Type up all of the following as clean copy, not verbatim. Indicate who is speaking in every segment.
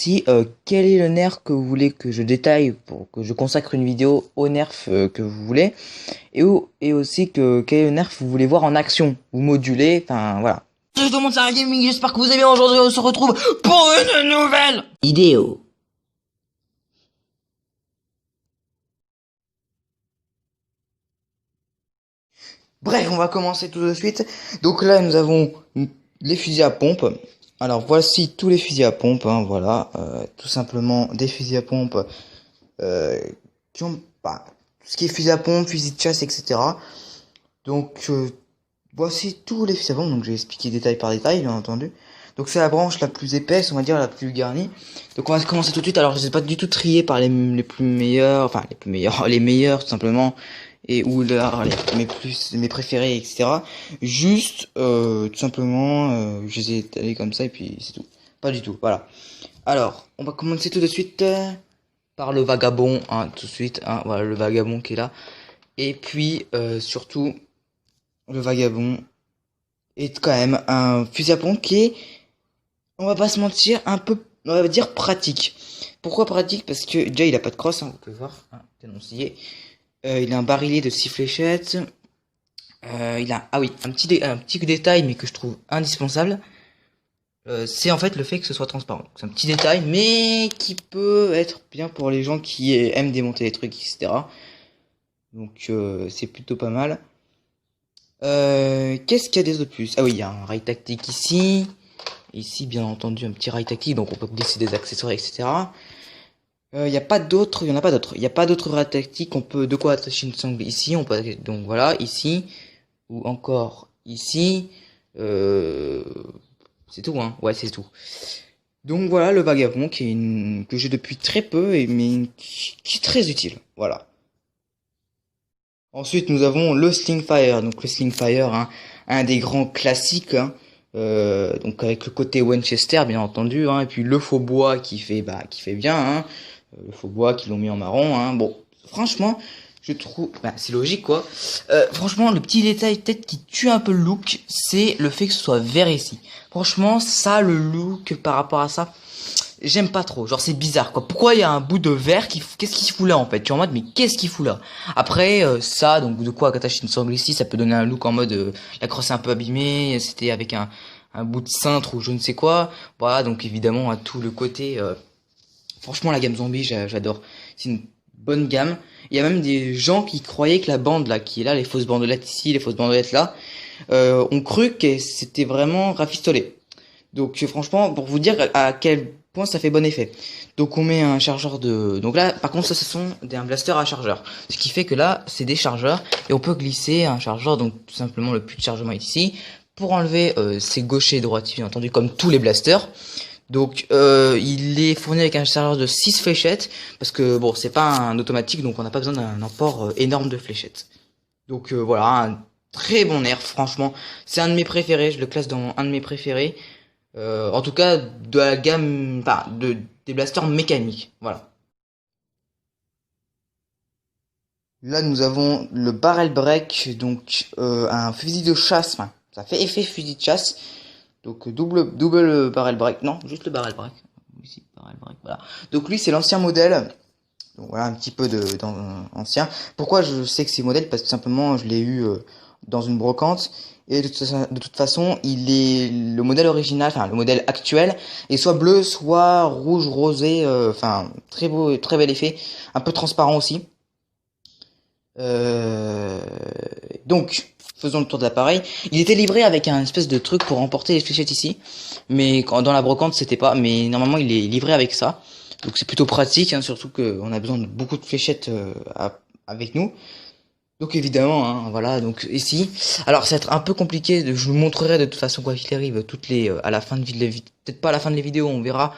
Speaker 1: aussi quel est le nerf que vous voulez que je détaille pour que je consacre une vidéo au nerf que vous voulez et aussi que quel est le nerf que vous voulez voir en action ou modulé, enfin voilà. Je demande ça à Gaming, j'espère que vous allez bien. Aujourd'hui on se retrouve pour une nouvelle vidéo. Bref, on va commencer tout de suite. Donc là nous avons les fusils à pompe. Alors voici tous les fusils à pompe, hein, voilà, tout simplement des fusils à pompe qui ont tout ce qui est fusil à pompe, fusil de chasse, etc. Donc voici tous les fusils à pompe, donc je vais expliquer détail par détail, bien entendu. Donc c'est la branche la plus épaisse, on va dire la plus garnie. Donc on va commencer tout de suite. Alors je ne sais pas du tout trier par les plus meilleurs, enfin les plus meilleurs, les meilleurs tout simplement, et ou mes préférés, etc. Juste tout simplement je les ai étalés comme ça et puis c'est tout. Pas du tout, voilà. Alors on va commencer tout de suite par le vagabond, hein, tout de suite, hein, voilà le vagabond qui est là. Et puis surtout le vagabond est quand même un fusil à pompe qui est, on va pas se mentir, un peu, on va dire pratique. Pourquoi pratique? Parce que déjà il a pas de crosse, hein, vous pouvez voir, hein, dénoncé. Il a un barillet de 6 fléchettes. Il a, ah oui, un petit détail, mais que je trouve indispensable. C'est en fait le fait que ce soit transparent. C'est un petit détail, mais qui peut être bien pour les gens qui aiment démonter les trucs, etc. Donc c'est plutôt pas mal. Qu'est-ce qu'il y a des autres plus? Ah oui, il y a un rail tactique ici. Ici, bien entendu, un petit rail tactique, donc on peut glisser des accessoires, etc. Il n'y a pas d'autres, il y en a pas d'autres. Il n'y a pas d'autres rails tactiques. On peut de quoi attacher une sangle ici. On peut, donc voilà, ici ou encore ici. C'est tout, hein. Ouais, c'est tout. Donc voilà le vagabond que j'ai depuis très peu mais qui est très utile. Voilà. Ensuite, nous avons le Slingfire. Donc le Slingfire, hein, un des grands classiques, hein, donc avec le côté Winchester, bien entendu, hein, et puis le faux bois qui fait bien, hein, le faux bois qui l'ont mis en marron, hein. Bon, franchement, je trouve, c'est logique quoi. Franchement, le petit détail peut-être qui tue un peu le look, c'est le fait que ce soit vert ici. Franchement, ça, le look par rapport à ça, j'aime pas trop, genre c'est bizarre quoi. Pourquoi il y a un bout de verre qu'est-ce qu'il fout là en fait? Tu es en mode mais qu'est-ce qu'il fout là? Après ça, donc de quoi attacher une sangle ici, ça peut donner un look en mode la crosse est un peu abîmée, c'était avec un bout de cintre ou je ne sais quoi. Voilà, donc évidemment à tout le côté franchement la gamme zombie j'adore. C'est une bonne gamme. Il y a même des gens qui croyaient que la bande là qui est là, les fausses bandelettes ici, les fausses bandelettes là, ont cru que c'était vraiment rafistolé. Donc franchement, pour vous dire à quel point ça fait bon effet. Donc on met un chargeur de... Donc là, par contre, ça, ce sont un blaster à chargeur. Ce qui fait que là, c'est des chargeurs. Et on peut glisser un chargeur, donc tout simplement le puits de chargement est ici. Pour enlever ces gauchers et droitiers, bien entendu, comme tous les blasters. Donc il est fourni avec un chargeur de 6 fléchettes. Parce que bon, c'est pas un automatique, donc on n'a pas besoin d'un apport énorme de fléchettes. Donc voilà, un très bon nerf, franchement. C'est un de mes préférés, je le classe dans un de mes préférés. En tout cas, de la gamme, des blasters mécaniques, voilà. Là, nous avons le barrel break, donc un fusil de chasse, enfin, ça fait effet fusil de chasse. Donc double barrel break, non, juste le barrel break. Ici, barrel break, voilà. Donc lui, c'est l'ancien modèle. Donc voilà, un petit peu ancien. Pourquoi je sais que c'est modèle? Parce que simplement, je l'ai eu dans une brocante. Et de toute façon, il est le modèle original, enfin le modèle actuel, est soit bleu, soit rouge rosé, enfin très beau, très bel effet, un peu transparent aussi. Donc, faisons le tour de l'appareil. Il était livré avec un espèce de truc pour emporter les fléchettes ici, mais dans la brocante c'était pas. Mais normalement, il est livré avec ça, donc c'est plutôt pratique, hein, surtout qu'on a besoin de beaucoup de fléchettes avec nous. Donc évidemment, hein, voilà, donc ici, alors ça va être un peu compliqué, je vous montrerai de toute façon quoi qu'il arrive, toutes les, à la fin de peut-être pas à la fin de les vidéos, on verra,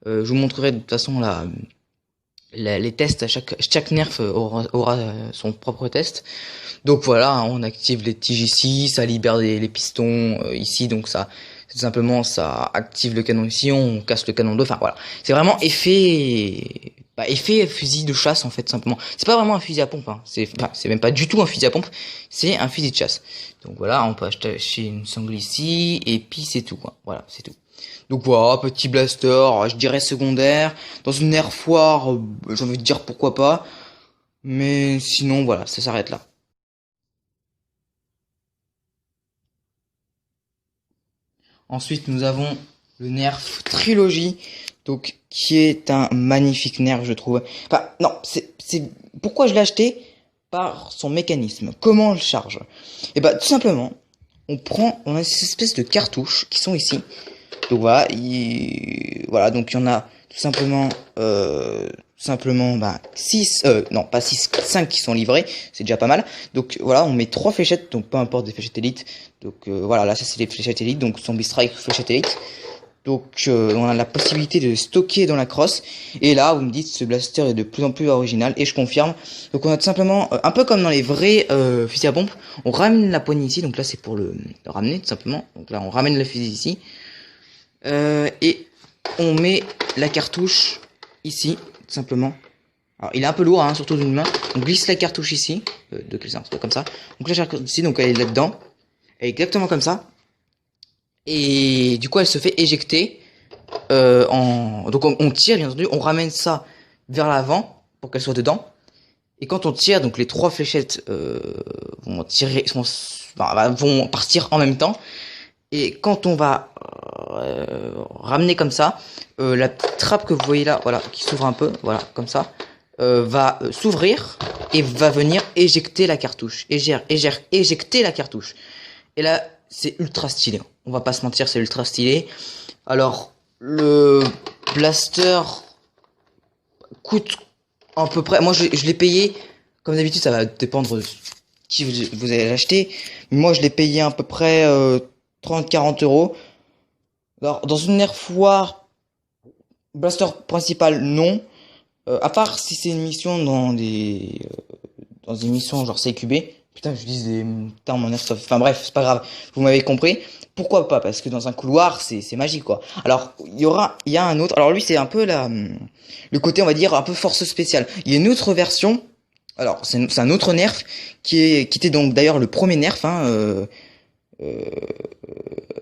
Speaker 1: je vous montrerai de toute façon les tests, chaque nerf aura son propre test. Donc voilà, hein, on active les tiges ici, ça libère les pistons ici, donc ça, tout simplement, ça active le canon ici, on casse le canon 2, enfin voilà, c'est vraiment effet fusil de chasse en fait simplement. C'est pas vraiment un fusil à pompe, hein. C'est même pas du tout un fusil à pompe, c'est un fusil de chasse. Donc voilà, on peut acheter une sangle ici et puis c'est tout quoi. Voilà, c'est tout. Donc voilà, petit blaster, je dirais secondaire. Dans une air foire, j'ai envie de dire pourquoi pas. Mais sinon, voilà, ça s'arrête là. Ensuite, nous avons le Nerf Trilogy, donc qui est un magnifique Nerf, je trouve. Enfin, non, pourquoi je l'ai acheté? Par son mécanisme. Comment on le charge? Et bah, tout simplement, on a ces espèces de cartouches qui sont ici. Donc voilà, voilà, donc il y en a tout simplement, bah, 6, non, pas 6, 5 qui sont livrés, c'est déjà pas mal. Donc voilà, on met 3 fléchettes, donc peu importe des fléchettes élite. Donc voilà, là ça c'est les fléchettes élite, donc zombie strike, fléchettes élite. Donc on a la possibilité de stocker dans la crosse. Et là, vous me dites, ce blaster est de plus en plus original, et je confirme. Donc on a tout simplement, un peu comme dans les vrais fusils à pompe, on ramène la poignée ici, donc là c'est pour le ramener tout simplement. Donc là on ramène le fusil ici. Et on met la cartouche ici, tout simplement. Alors il est un peu lourd, hein, surtout d'une main. On glisse la cartouche ici, de quel sens, comme ça. Donc la cartouche ici, donc elle est là-dedans. Elle est exactement comme ça. Et du coup elle se fait éjecter. Donc on tire, bien entendu, on ramène ça vers l'avant pour qu'elle soit dedans. Et quand on tire, donc les 3 fléchettes vont tirer, vont partir en même temps. Et quand on va ramener comme ça, la petite trappe que vous voyez là, voilà, qui s'ouvre un peu, voilà, comme ça, va s'ouvrir et va venir éjecter la cartouche. Éjecter la cartouche. Et là, c'est ultra stylé. On va pas se mentir, c'est ultra stylé. Alors, le blaster coûte à peu près. Moi, je l'ai payé. Comme d'habitude, ça va dépendre de qui vous allez l'acheter. Moi, je l'ai payé à peu près 30-40 euros. Alors, dans une air foire, blaster principal, non. À part si c'est une mission dans des missions genre CQB. Putain, je dis des termes en airsoft. Enfin bref, c'est pas grave. Vous m'avez compris. Pourquoi pas? Parce que dans un couloir, c'est magique, quoi. Alors, il y a un autre. Alors lui, c'est un peu le côté, on va dire, un peu force spéciale. Il y a une autre version. Alors, c'est un autre nerf qui était donc d'ailleurs le premier nerf, hein,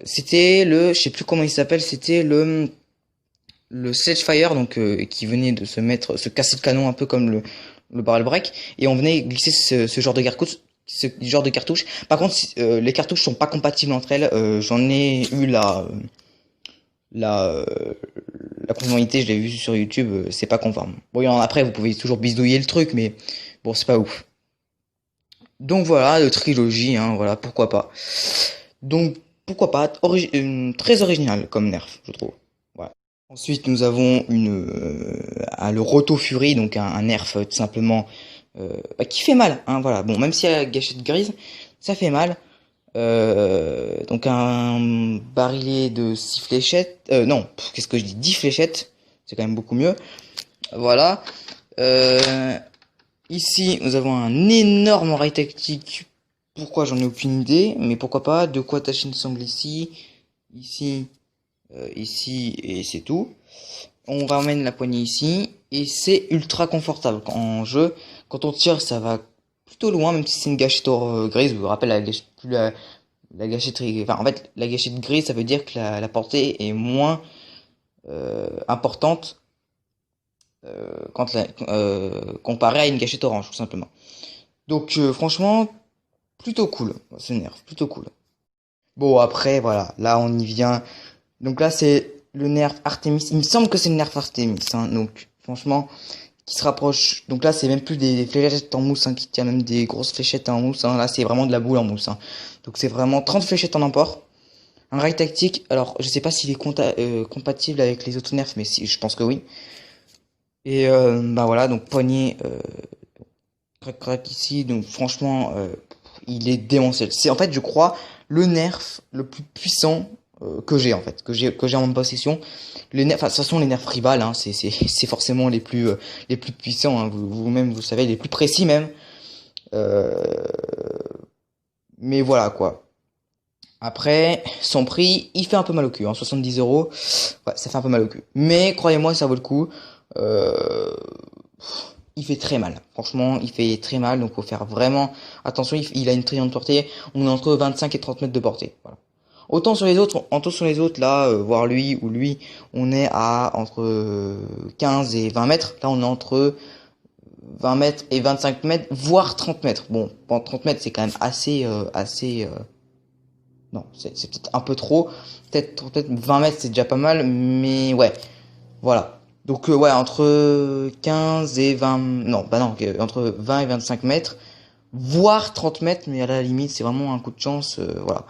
Speaker 1: c'était je sais plus comment il s'appelle, c'était le Sledgefire, donc qui venait de se casser le canon un peu comme le barrel break, et on venait glisser ce genre de cartouche. Par contre, les cartouches sont pas compatibles entre elles. J'en ai eu la fonctionnalité, je l'ai vu sur YouTube, c'est pas conforme. Bon, après vous pouvez toujours bisouiller le truc, mais bon, c'est pas ouf. Donc voilà, le trilogie, hein, voilà, pourquoi pas. Donc pourquoi pas, très original comme nerf, je trouve. Voilà. Ensuite, nous avons le Roto Fury, donc un nerf tout simplement qui fait mal, hein, voilà. Bon, même si elle a la gâchette grise, ça fait mal. Donc un barillet de 6 fléchettes, non, qu'est-ce que je dis, 10 fléchettes, c'est quand même beaucoup mieux. Voilà. Ici, nous avons un énorme rail tactique. Pourquoi, j'en ai aucune idée, mais pourquoi pas. De quoi attacher une sangle ici, ici, et c'est tout. On ramène la poignée ici, et c'est ultra confortable en jeu. Quand on tire, ça va plutôt loin, même si c'est une gâchette grise. Je vous rappelle, la gâchette, enfin, en fait, la gâchette grise, ça veut dire que la portée est moins importante comparé à une gâchette orange, tout simplement. Donc franchement, plutôt cool, ce nerf, plutôt cool. Bon, après, voilà, là on y vient. Donc là c'est le nerf Artemis, il me semble que c'est le nerf Artemis, hein, donc franchement, qui se rapproche. Donc là c'est même plus des fléchettes en mousse, hein, qui tient même des grosses fléchettes en mousse, hein. Là c'est vraiment de la boule en mousse, hein. Donc c'est vraiment 30 fléchettes en emport. Un rail tactique, alors je sais pas s'il est compatible avec les autres nerfs, mais si, je pense que oui. Et bah voilà, donc poignée crac ici, donc franchement il est démentiel. C'est en fait, je crois, le nerf le plus puissant que j'ai en fait, que j'ai en possession. Les nerfs, enfin de toute façon les nerfs tribal, hein, c'est forcément les plus puissants, hein, vous-même vous savez, les plus précis même. Euh, mais voilà quoi. Après, son prix, il fait un peu mal au cul, hein, 70 euros, ouais, ça fait un peu mal au cul. Mais croyez-moi, ça vaut le coup. Euh, il fait très mal. Franchement, il fait très mal, donc faut faire vraiment attention. Il a une très grande portée. On est entre 25 et 30 mètres de portée. Voilà. autant sur les autres, là, voir lui ou lui, on est à entre 15 et 20 mètres. Là, on est entre 20 mètres et 25 mètres, voire 30 mètres. Bon, 30 mètres, c'est quand même non, c'est peut-être un peu trop. Peut-être 20 mètres, c'est déjà pas mal, mais ouais, voilà. Donc, ouais, entre 15 et 20, non, bah non, entre 20 et 25 mètres, voire 30 mètres, mais à la limite, c'est vraiment un coup de chance, voilà.